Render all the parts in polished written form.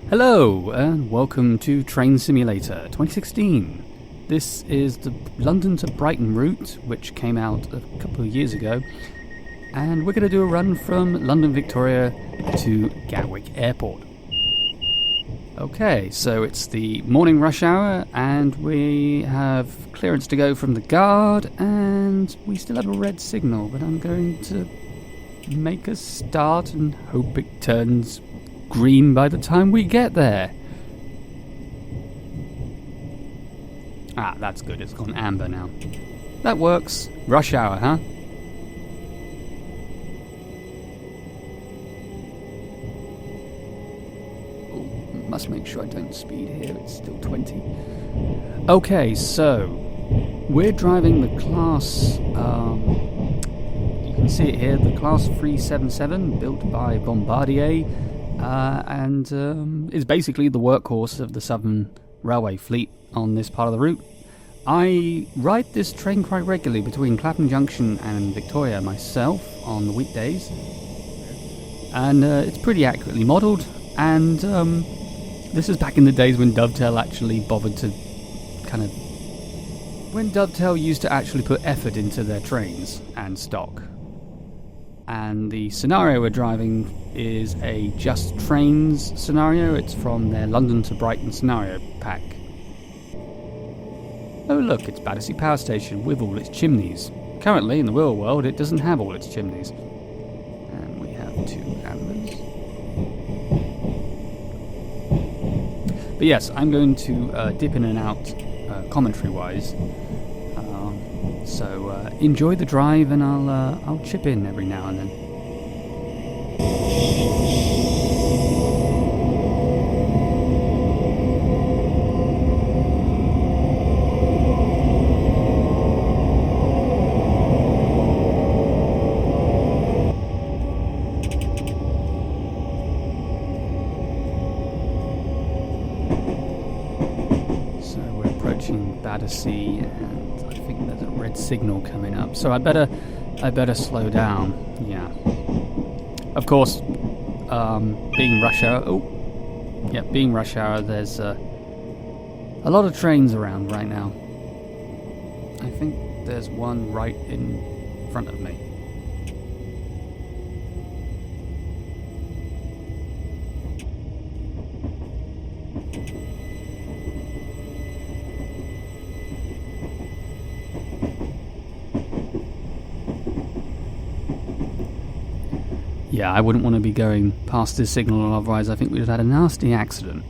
Hello, and welcome to Train Simulator 2016. This is the London to Brighton route, which came out a couple of years ago, and we're going to do a run from London Victoria to Gatwick Airport. Okay, so it's the morning rush hour, and we have clearance to go from the guard, and we still have a red signal, but I'm going to make a start and hope it turns green by the time we get there. Ah, that's good. It's gone amber now. That works. Rush hour, huh? Oh, must make sure I don't speed here. It's still 20. Okay, so we're driving the class. You can see it here. The class 377, built by Bombardier. And is basically the workhorse of the Southern Railway fleet on this part of the route. I ride this train quite regularly between Clapham Junction and Victoria myself on the weekdays, and it's pretty accurately modelled, and this is back in the days when Dovetail actually bothered to when Dovetail used to actually put effort into their trains and stock. And the scenario we're driving is a Just Trains scenario. It's from their London to Brighton scenario pack. Oh look, it's Battersea Power Station with all its chimneys. Currently, in the real world, it doesn't have all its chimneys. And we have 2 ambers. But yes, I'm going to dip in and out commentary-wise. So enjoy the drive, and I'll chip in every now and then. So we're approaching Battersea, and I think there's a red signal coming up, so I better slow down. Yeah, of course, being rush hour. Being rush hour, there's a lot of trains around right now. I think there's one right in front of me. Yeah, I wouldn't want to be going past this signal, otherwise I think we'd have had a nasty accident.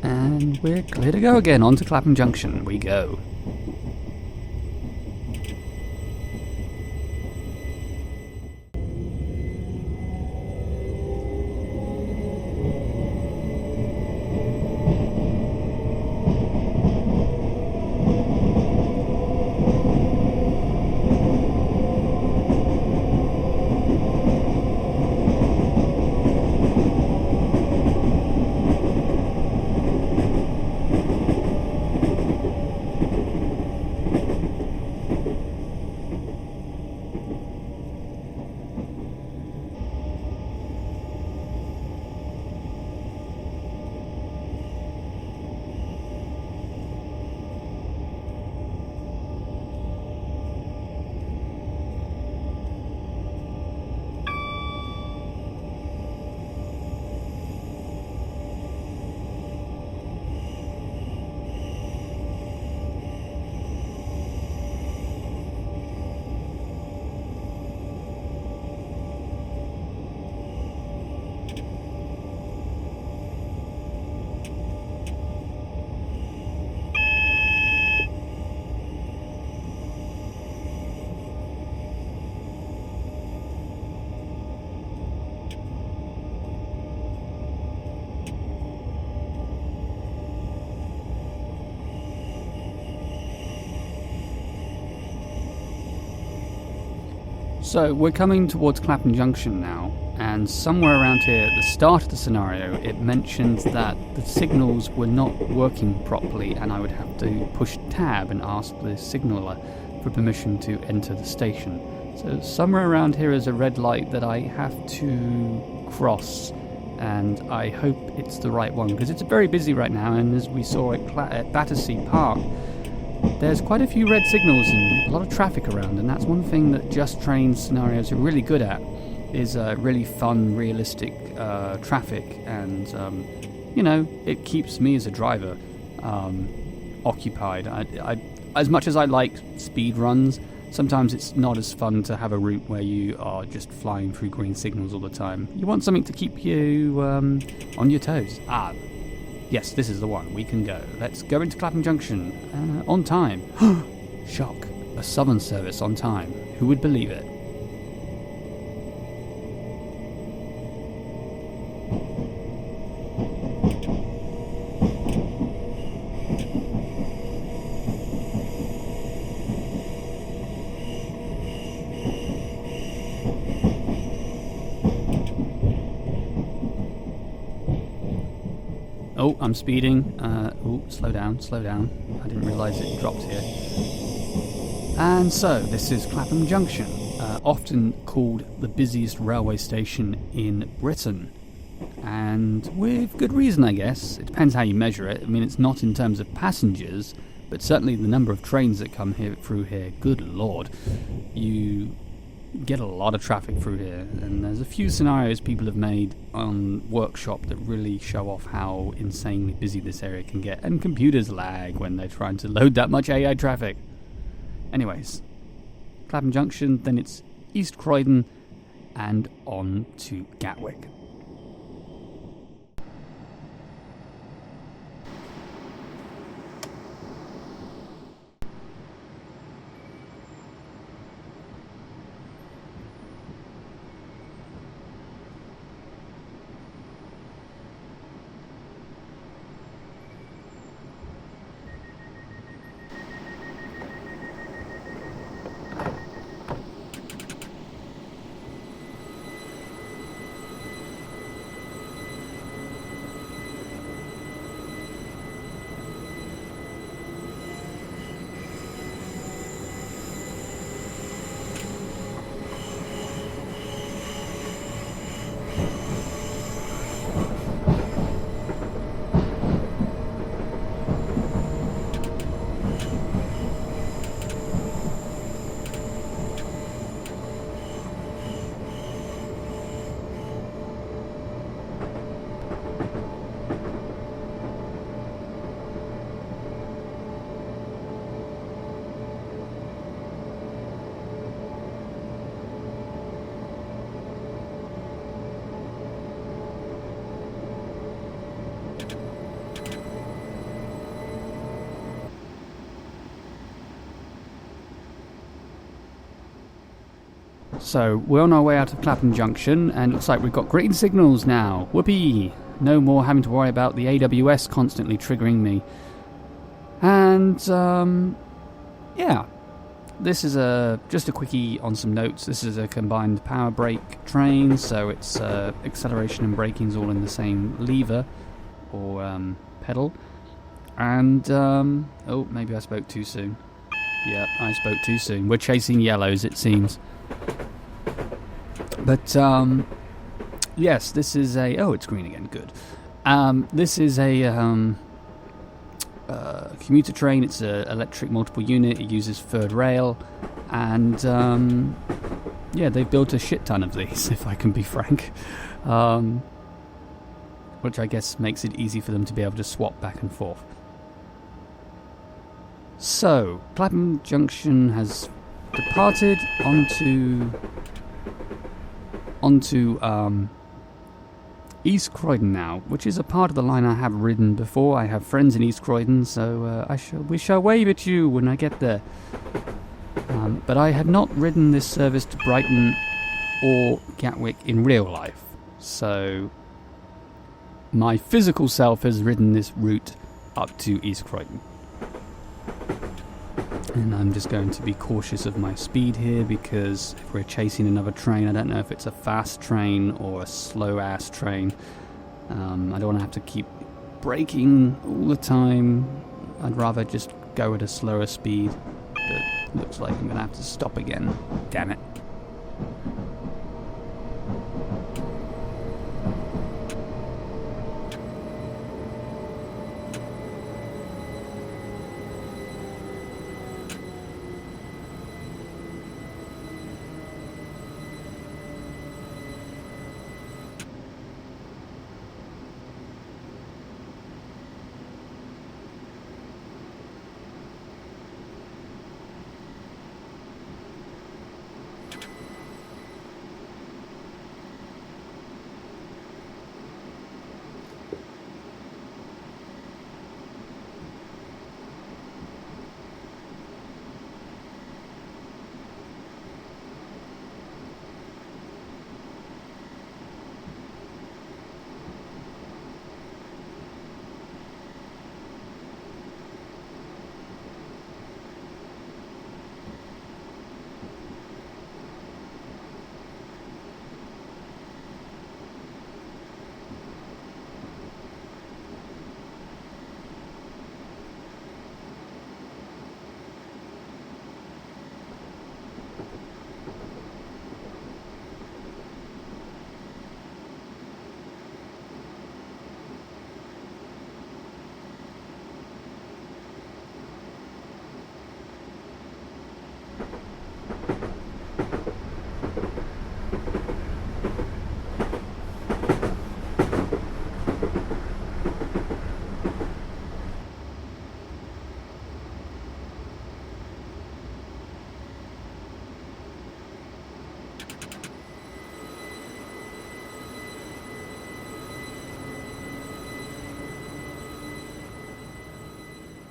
And we're clear to go again. On to Clapham Junction we go. So we're coming towards Clapham Junction now, and somewhere around here at the start of the scenario it mentioned that the signals were not working properly and I would have to push tab and ask the signaller for permission to enter the station. So somewhere around here is a red light that I have to cross, and I hope it's the right one, because it's very busy right now, and as we saw at Battersea Park, there's quite a few red signals and a lot of traffic around, and that's one thing that Just Train scenarios are really good at, is really fun, realistic traffic, and you know, it keeps me as a driver occupied. I as much as I like speed runs, sometimes it's not as fun to have a route where you are just flying through green signals all the time. You want something to keep you on your toes. Ah, yes, this is the one. We can go. Let's go into Clapham Junction on time. Shock. A Southern service on time. Who would believe it? Oh, I'm speeding. Oh, slow down, slow down. I didn't realise it dropped here. And so, this is Clapham Junction, often called the busiest railway station in Britain. And with good reason, I guess. It depends how you measure it. I mean, it's not in terms of passengers, but certainly the number of trains that come through here. Good Lord. You get a lot of traffic through here, and there's a few scenarios people have made on Workshop that really show off how insanely busy this area can get, and computers lag when they're trying to load that much AI traffic. Anyways, Clapham Junction, then it's East Croydon and on to Gatwick. So, we're on our way out of Clapham Junction, and it looks like we've got green signals now. Whoopee! No more having to worry about the AWS constantly triggering me. And, yeah. This is just a quickie on some notes. This is a combined power brake train, so it's acceleration and braking's all in the same lever, or pedal. And, oh, maybe I spoke too soon. Yeah, I spoke too soon. We're chasing yellows, it seems. But, yes, this is oh, it's green again, good. This is a commuter train. It's an electric multiple unit. It uses third rail. And, yeah, they've built a shit ton of these, if I can be frank. Which I guess makes it easy for them to be able to swap back and forth. So, Clapham Junction has departed onto East Croydon now, which is a part of the line I have ridden before. I have friends in East Croydon, so we shall wave at you when I get there. But I had not ridden this service to Brighton or Gatwick in real life, so my physical self has ridden this route up to East Croydon. And I'm just going to be cautious of my speed here, because if we're chasing another train, I don't know if it's a fast train or a slow-ass train. I don't want to have to keep braking all the time. I'd rather just go at a slower speed, but it looks like I'm going to have to stop again. Damn it.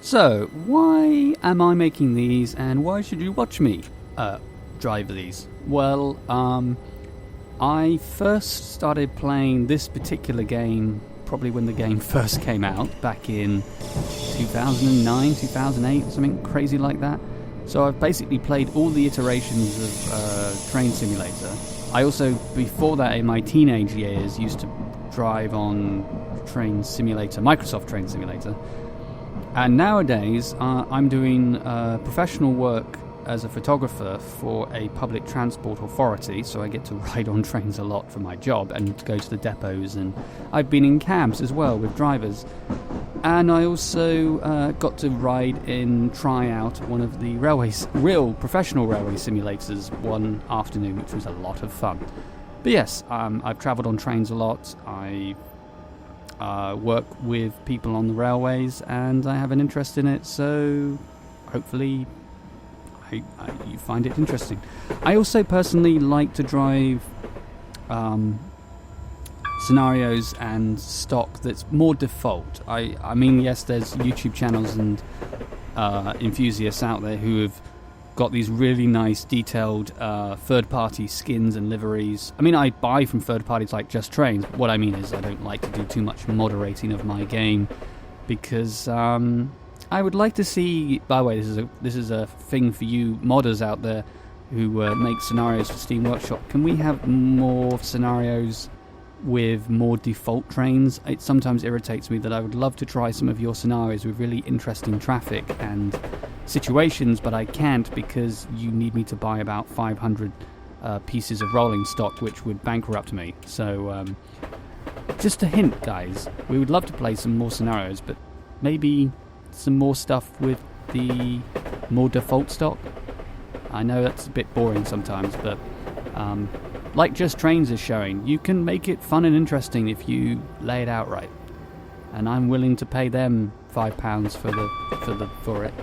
So, why am I making these, and why should you watch me drive these? Well, I first started playing this particular game probably when the game first came out, back in 2009, 2008, something crazy like that. So I've basically played all the iterations of Train Simulator. I also, before that, in my teenage years, used to drive on Train Simulator, Microsoft Train Simulator. And nowadays, I'm doing professional work as a photographer for a public transport authority, so I get to ride on trains a lot for my job and go to the depots, and I've been in cabs as well with drivers. And I also got to try out one of the real professional railway simulators one afternoon, which was a lot of fun. But yes, I've travelled on trains a lot. I work with people on the railways, and I have an interest in it, so hopefully you find it interesting. I also personally like to drive scenarios and stock that's more default. I mean, yes, there's YouTube channels and enthusiasts out there who have got these really nice detailed third-party skins and liveries. I mean, I buy from third parties like Just Trains. What I mean is I don't like to do too much moderating of my game, because I would like to see, by the way, this is a thing for you modders out there who make scenarios for Steam Workshop. Can we have more scenarios with more default trains? It sometimes irritates me that I would love to try some of your scenarios with really interesting traffic and situations, but I can't because you need me to buy about 500 pieces of rolling stock, which would bankrupt me. So just a hint, guys, we would love to play some more scenarios, but maybe some more stuff with the more default stock. I know that's a bit boring sometimes, but like Just Trains is showing, you can make it fun and interesting if you lay it out right. And I'm willing to pay them £5 for it.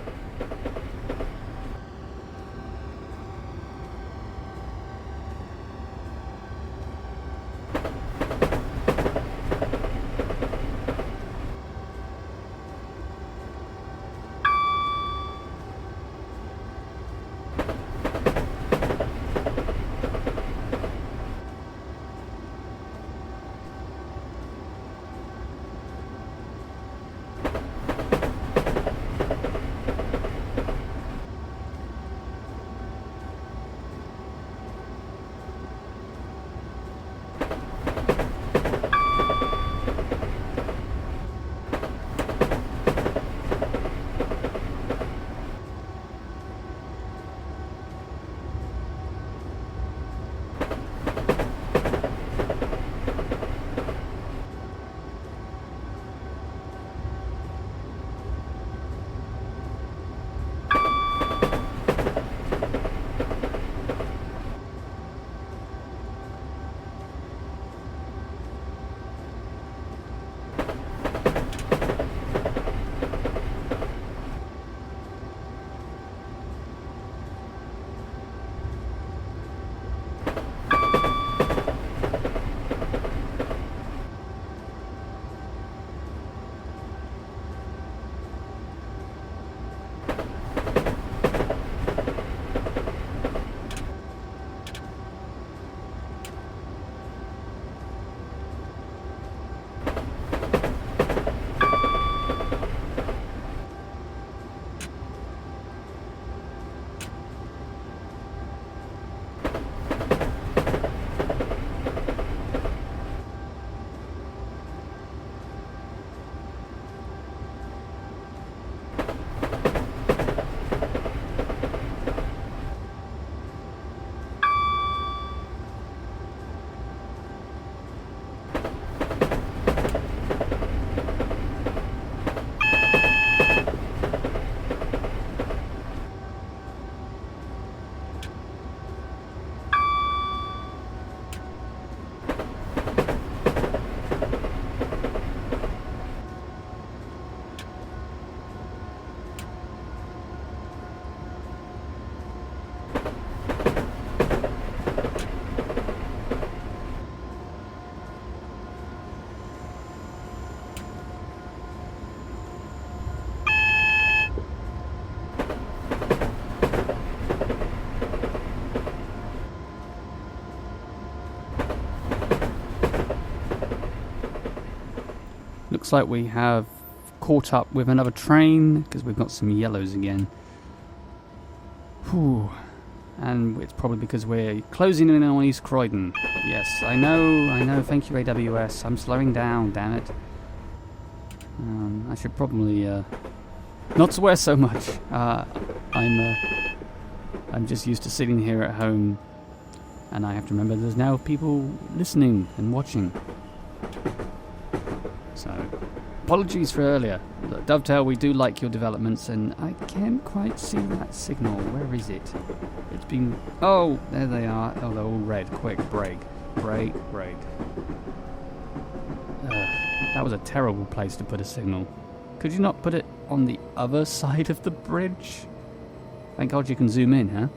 looks like we have caught up with another train because we've got some yellows again. Whew. And it's probably because we're closing in on East Croydon. Yes, I know, thank you AWS. I'm slowing down, damn it. I should probably not swear so much. I'm just used to sitting here at home, and I have to remember there's now people listening and watching. So, apologies for earlier. Look, Dovetail, we do like your developments, and I can't quite see that signal. Where is it? It's been... Oh, there they are. Oh, they're all red. Quick, brake. Brake. That was a terrible place to put a signal. Could you not put it on the other side of the bridge? Thank God you can zoom in, huh?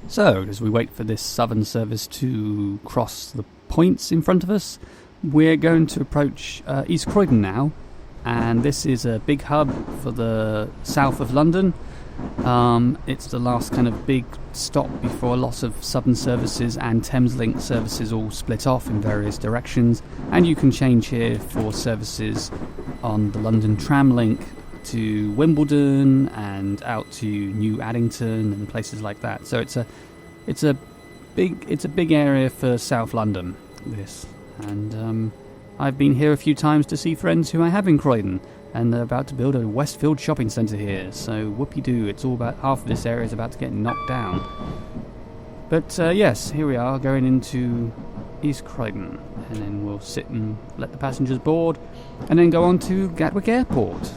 So, as we wait for this southern service to cross the points in front of us, we're going to approach East Croydon now, and this is a big hub for the south of London. It's the last kind of big stop before a lot of southern services and Thameslink services all split off in various directions, and you can change here for services on the London tram link to Wimbledon and out to New Addington and places like that. So it's a big area for South London, this. And I've been here a few times to see friends who I have in Croydon, and they're about to build a Westfield shopping centre here. So whoopie-doo, it's all about half of this area is about to get knocked down. But yes, here we are going into East Croydon, and then we'll sit and let the passengers board, and then go on to Gatwick Airport.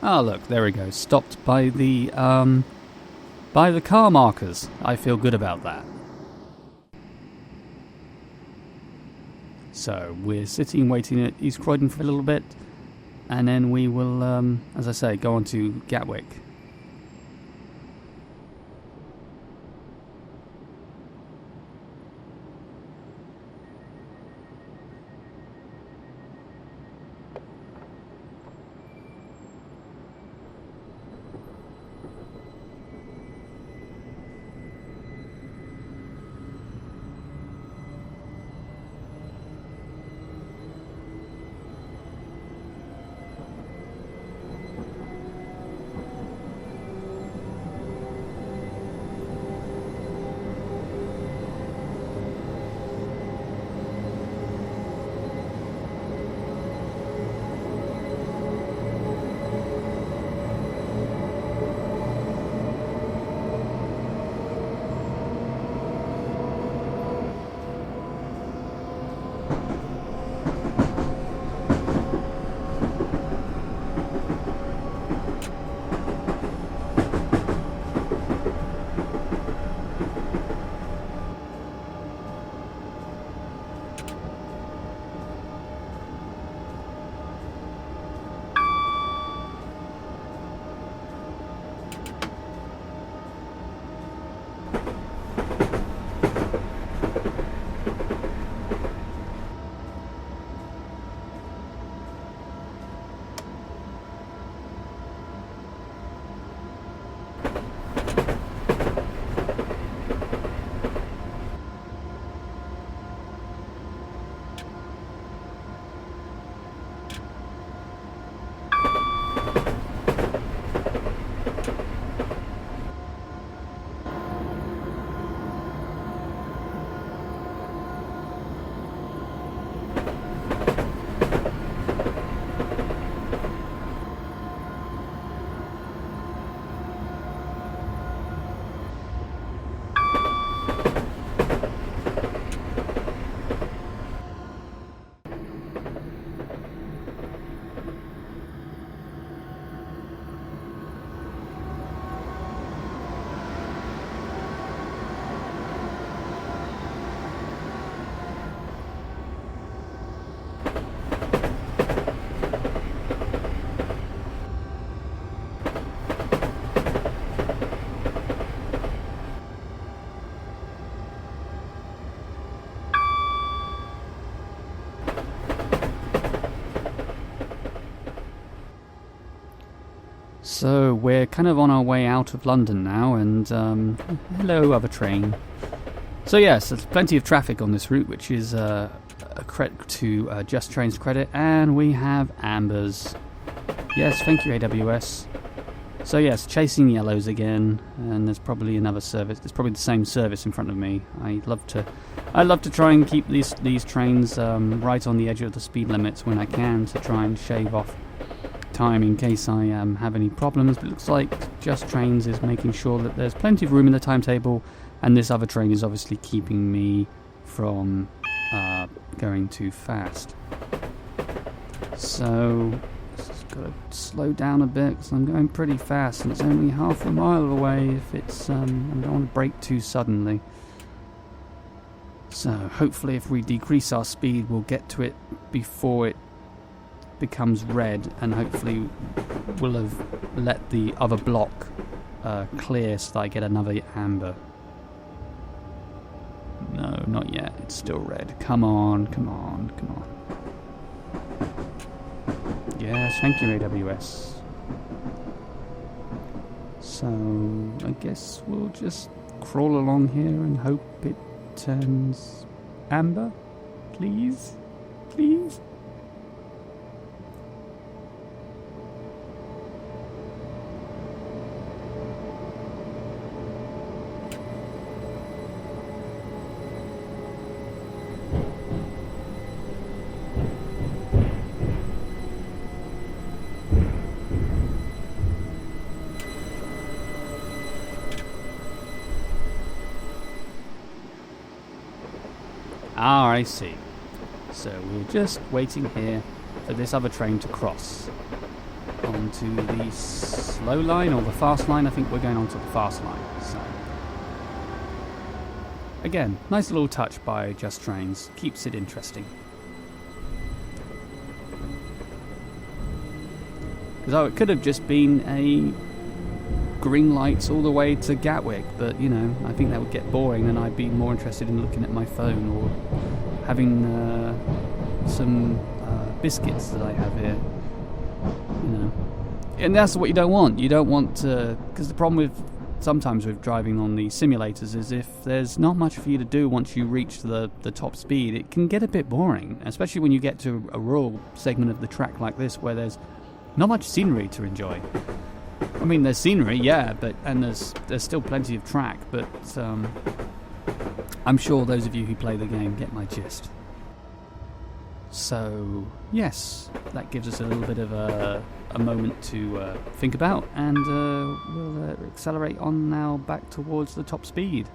Ah, look, there we go. Stopped by the car markers. I feel good about that. So we're sitting waiting at East Croydon for a little bit, and then we will, as I say, go on to Gatwick. So we're kind of on our way out of London now, and hello, other train. So yes, there's plenty of traffic on this route, which is a credit to Just Train's credit, and we have ambers. Yes, thank you, AWS. So yes, chasing yellows again, and there's probably another service. There's probably the same service in front of me. I love to try and keep these trains right on the edge of the speed limits when I can, to try and shave off time in case I have any problems. But it looks like Just Trains is making sure that there's plenty of room in the timetable, and this other train is obviously keeping me from going too fast. So just got to slow down a bit because I'm going pretty fast, and it's only half a mile away. If it's I don't want to brake too suddenly. So hopefully, if we decrease our speed, we'll get to it before it becomes red, and hopefully we'll have let the other block clear so that I get another amber. No, not yet. It's still red. Come on, come on, come on. Yes, thank you, AWS. So I guess we'll just crawl along here and hope it turns amber. Please? Please? Ah, I see. So we're just waiting here for this other train to cross onto the slow line or the fast line. I think we're going onto the fast line. So again, nice little touch by Just Trains. Keeps it interesting. Because it could have just been a green lights all the way to Gatwick, but you know, I think that would get boring, and I'd be more interested in looking at my phone or having some biscuits that I have here, you know. And that's what you don't want. You don't want to, because the problem with sometimes with driving on the simulators is if there's not much for you to do once you reach the top speed, it can get a bit boring, especially when you get to a rural segment of the track like this where there's not much scenery to enjoy. I mean, there's scenery, yeah, and there's still plenty of track, but I'm sure those of you who play the game get my gist. So, yes, that gives us a little bit of a moment to think about, and we'll accelerate on now back towards the top speed.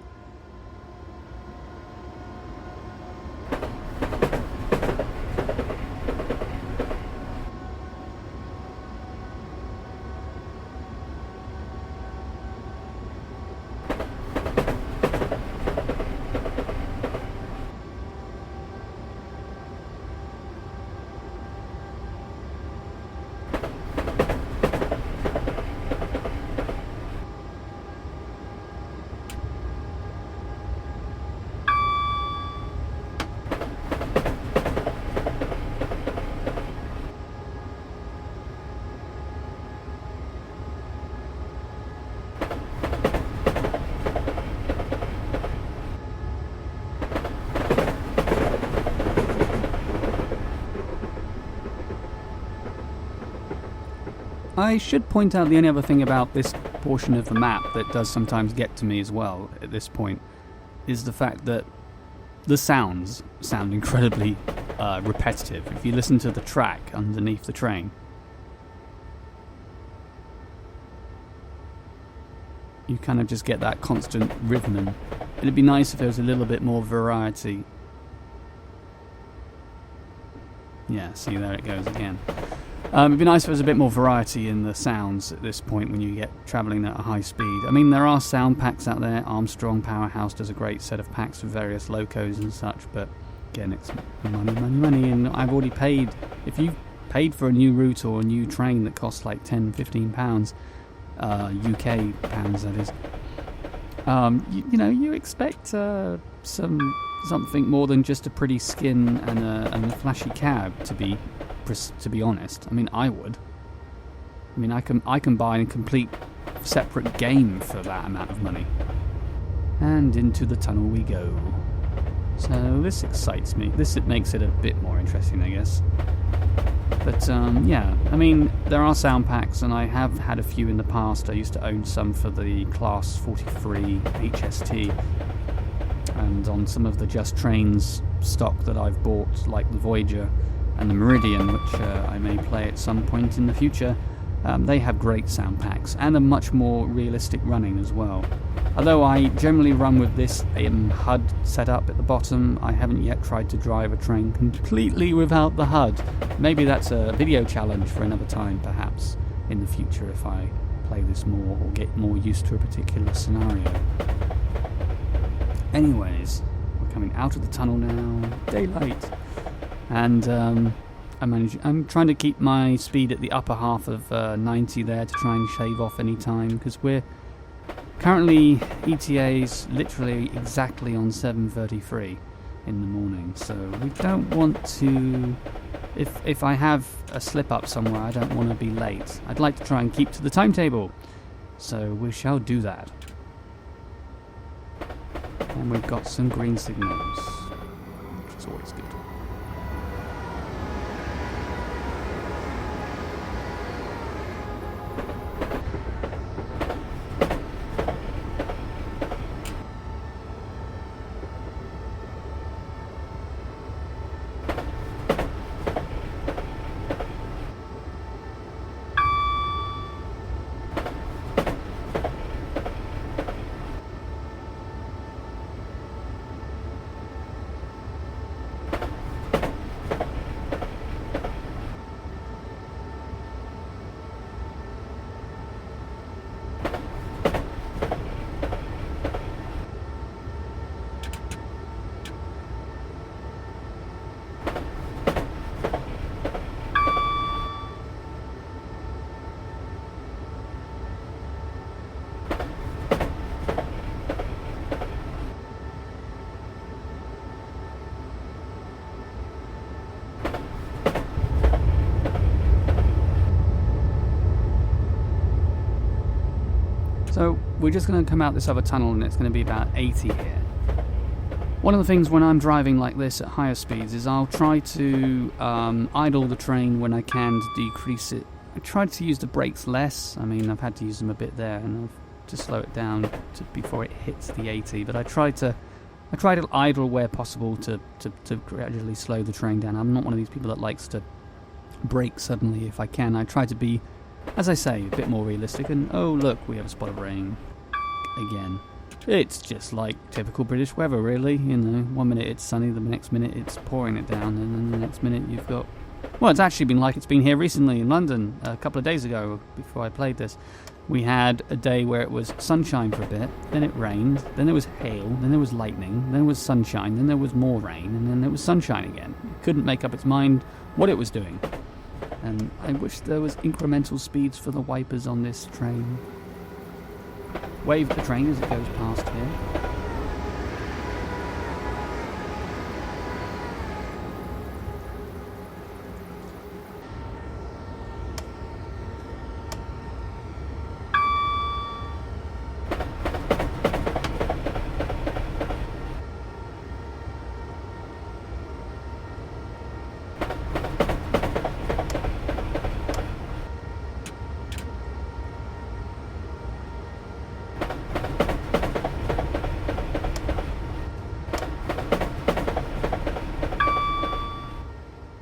I should point out the only other thing about this portion of the map that does sometimes get to me as well at this point is the fact that the sounds sound incredibly repetitive. If you listen to the track underneath the train, you kind of just get that constant rhythm, and it'd be nice if there was a little bit more variety. Yeah, see, there it goes again. It'd be nice if there was a bit more variety in the sounds at this point when you get travelling at a high speed. I mean, there are sound packs out there. Armstrong Powerhouse does a great set of packs for various locos and such, but again, it's money, money, money, and I've already paid. If you've paid for a new route or a new train that costs like £10, £15, UK pounds that is, you know, you expect something more than just a pretty skin and a flashy cab, to be honest. I mean, I would. I mean, I can buy a complete separate game for that amount of money. And into the tunnel we go. So this excites me. It makes it a bit more interesting, I guess. But yeah, I mean, there are sound packs, and I have had a few in the past. I used to own some for the Class 43 HST, and on some of the Just Trains stock that I've bought, like the Voyager and the Meridian, which I may play at some point in the future. They have great sound packs and a much more realistic running as well. Although I generally run with this HUD set up at the bottom, I haven't yet tried to drive a train completely without the HUD. Maybe that's a video challenge for another time, perhaps, in the future, if I play this more or get more used to a particular scenario. Anyways, we're coming out of the tunnel now, daylight, and I'm trying to keep my speed at the upper half of 90 there to try and shave off any time, because we're currently ETA's literally exactly on 7:33 in the morning, so we don't want to, if I have a slip up somewhere, I don't want to be late. I'd like to try and keep to the timetable, so we shall do that. And we've got some green signals, which is always good. So we're just going to come out this other tunnel, and it's going to be about 80 here. One of the things when I'm driving like this at higher speeds is I'll try to idle the train when I can to decrease it. I try to use the brakes less. I mean, I've had to use them a bit there, and I've to slow it down before it hits the 80. But I try to idle where possible to gradually slow the train down. I'm not one of these people that likes to brake suddenly if I can. I try to be, as I say, a bit more realistic. And oh look, we have a spot of rain again. It's just like typical British weather, really. You know, one minute it's sunny, the next minute it's pouring it down, and then the next minute you've got... Well, it's actually been like it's been here recently in London a couple of days ago, before I played this. We had a day where it was sunshine for a bit, then it rained, then there was hail, then there was lightning, then there was sunshine, then there was more rain, and then there was sunshine again. It couldn't make up its mind what it was doing. And I wish there was incremental speeds for the wipers on this train. Wave at the train as it goes past here.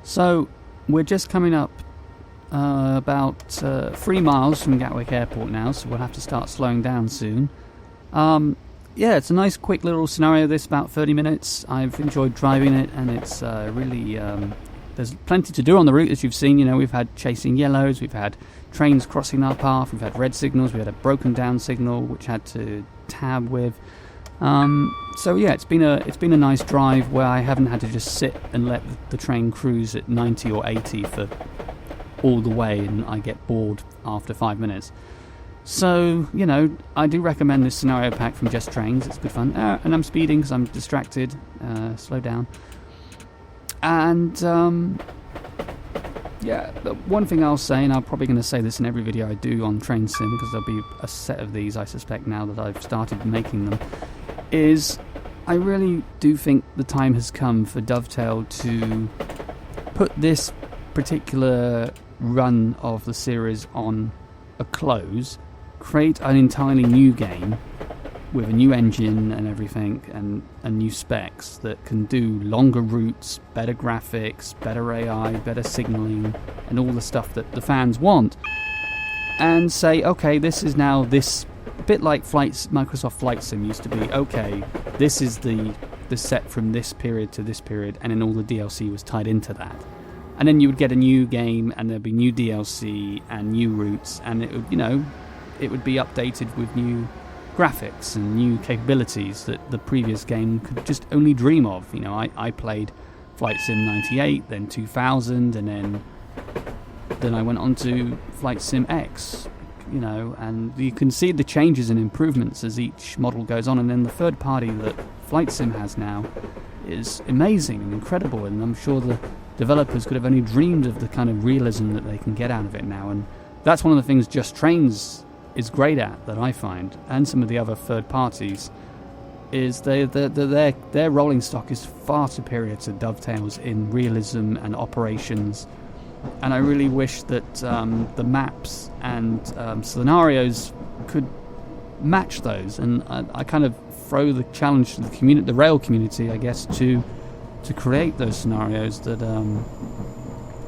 So, we're just coming up about 3 miles from Gatwick Airport now, so we'll have to start slowing down soon. Yeah, it's a nice quick little scenario this, about 30 minutes. I've enjoyed driving it, and it's really... there's plenty to do on the route, as you've seen. You know, we've had chasing yellows, we've had trains crossing our path, we've had red signals, we had a broken down signal which had to tab with. So yeah, it's been a nice drive where I haven't had to just sit and let the train cruise at 90 or 80 for all the way, and I get bored after 5 minutes. So, you know, I do recommend this scenario pack from Just Trains. It's good fun. And I'm speeding because I'm distracted. Slow down. And yeah, the one thing I'll say, and I'm probably going to say this in every video I do on Train Sim, because there'll be a set of these, I suspect, now that I've started making them, is I really do think the time has come for Dovetail to put this particular run of the series on a close, create an entirely new game with a new engine and everything, and new specs that can do longer routes, better graphics, better AI, better signaling, and all the stuff that the fans want, and say, okay, this is now this bit like Microsoft Flight Sim used to be. Okay, this is the set from this period to this period, and then all the DLC was tied into that. And then you would get a new game, and there'd be new DLC and new routes, and it would, it would be updated with new graphics and new capabilities that the previous game could just only dream of. I played Flight Sim 98, then 2000, and then I went on to Flight Sim X, and you can see the changes and improvements as each model goes on, and then the third party that Flight Sim has now is amazing and incredible, and I'm sure the developers could have only dreamed of the kind of realism that they can get out of it now, and that's one of the things Just Trains is great at, that I find, and some of the other third parties, is their rolling stock is far superior to Dovetail's in realism and operations, and I really wish that the maps and scenarios could match those, and I kind of throw the challenge to the rail community, I guess, to create those scenarios that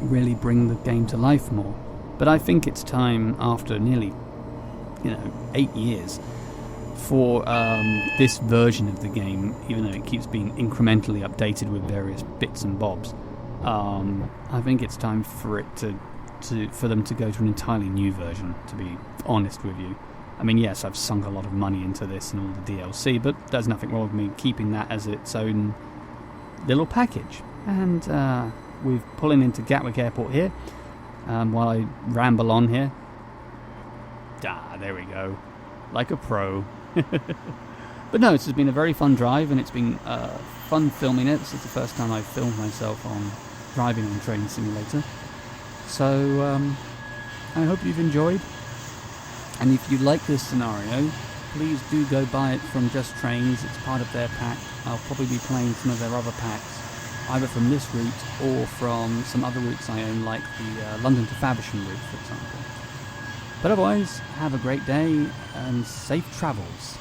really bring the game to life more. But I think it's time, after nearly 8 years, for this version of the game, even though it keeps being incrementally updated with various bits and bobs, I think it's time for it for them to go to an entirely new version, to be honest with you. I mean, yes, I've sunk a lot of money into this and all the DLC, but there's nothing wrong with me keeping that as its own little package. And we're pulling into Gatwick Airport here, while I ramble on here. There we go, like a pro. But no, it's been a very fun drive, and it's been fun filming it. This is the first time I've filmed myself on driving on Train Simulator. So I hope you've enjoyed, and if you like this scenario, please do go buy it from Just Trains. It's part of their pack. I'll probably be playing some of their other packs, either from this route or from some other routes I own, like the London to Faversham route, for example. But otherwise, have a great day and safe travels.